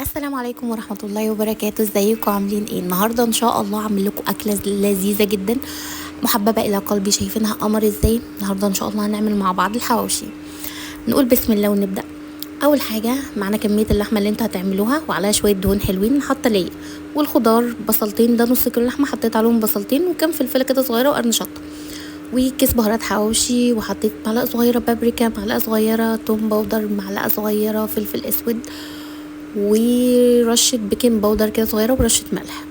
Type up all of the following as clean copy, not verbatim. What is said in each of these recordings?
السلام عليكم ورحمة الله وبركاته. ازيكم عاملين ايه؟ النهاردة ان شاء الله عامل لكم اكلة لذيذة جدا محببة الى قلبي. شايفينها قمر ازاي؟ النهاردة ان شاء الله هنعمل مع بعض الحواوشي. نقول بسم الله ونبدأ. اول حاجة معنا كمية اللحمة اللي انتوا هتعملوها وعليها شوية دهون حلوين حاطة ليا، والخضار بصلتين، ده نص كيلو لحمة حطيت عليهم بصلتين وكام فلفلة كده صغيرة وقرن شطة وكيس بهارات حواوشي، وحطيت معلقة صغيرة بابريكا، معلقة صغيرة توم باودر، معلقة صغيرة فلفل اسود، ورشة بيكنج باودر كده صغيرة ورشة ملح.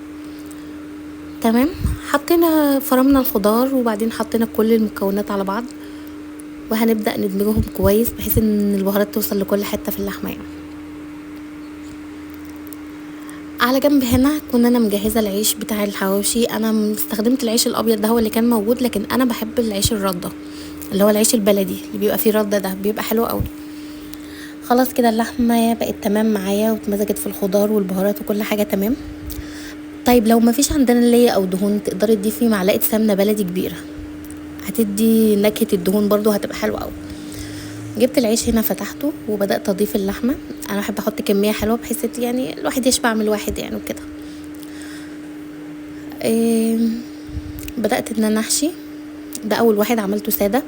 تمام، حطينا فرمنا الخضار وبعدين حطينا كل المكونات على بعض وهنبدأ ندمجهم كويس بحيث ان البهارات توصل لكل حتة في اللحمة يعني. على جنب هنا كنا انا مجهزة العيش بتاع الحواوشي. انا استخدمت العيش الابيض ده هو اللي كان موجود، لكن انا بحب العيش الردة اللي هو العيش البلدي اللي بيبقى فيه ردة، ده بيبقى حلو قوي. خلاص كده اللحمة بقت تمام معايا واتمزجت في الخضار والبهارات وكل حاجة تمام. طيب لو مفيش عندنا ليا او دهون تقدري تضيفي معلقه سمنه بلدي كبيره، هتدي نكهه الدهون برضو هتبقى حلوه قوي. جبت العيش هنا فتحته وبدات اضيف اللحمه. انا بحب احط كميه حلوه بحيث يعني الواحد يشبع من الواحد يعني وكده. إيه، بدات ان انا احشي. ده اول واحد عملته ساده.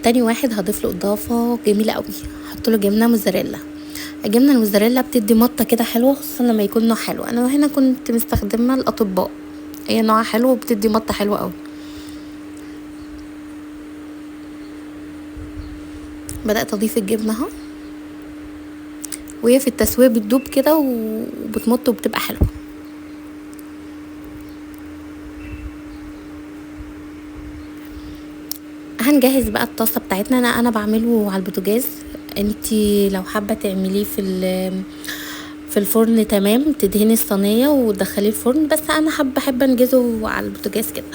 تاني واحد هضيف له اضافه جميله قوي، هحط له جبنه موزاريلا. الجبنه الموزاريلا بتدي مطه كده حلوه، خصوصا لما يكون نوع حلو. انا هنا كنت مستخدمه الاطباء، هي نوعها حلو وبتدي مطه حلوه قوي. بدأت اضيف الجبنة اهو، وهي في التسوية بتدوب كده وبتمط وبتبقى حلوة. هنجهز بقى الطاسة بتاعتنا. انا بعمله على البوتاجاز. انتي لو حابة تعمليه في الفرن تمام، تدهني الصينية وتدخليه الفرن، بس انا بحب انجزه على البوتاجاز كده.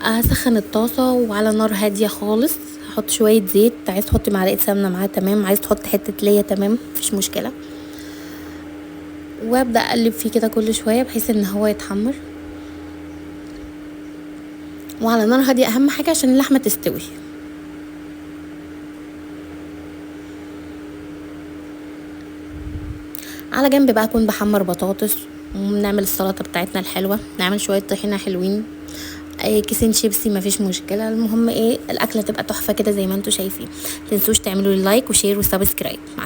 هسخن الطاسة وعلى نار هادية خالص. هحط شوية زيت، عايز تحطي معلقة سمنة معاه تمام، عايز تحطي حتة ليا تمام مفيش مشكلة. وابدأ اقلب فيه كده كل شوية بحيث ان هو يتحمر، وعلى نار هادية اهم حاجة عشان اللحمة تستوي. على جنب بقى اكون بحمر بطاطس، ونعمل السلطة بتاعتنا الحلوة، نعمل شوية طحينة حلوين، كيسين شيبسي مفيش مشكلة. المهم ايه، الاكلة تبقى تحفة كده زي ما انتوا شايفين. متنسوش تعملوا لي لايك وشير وسبسكرايب. مع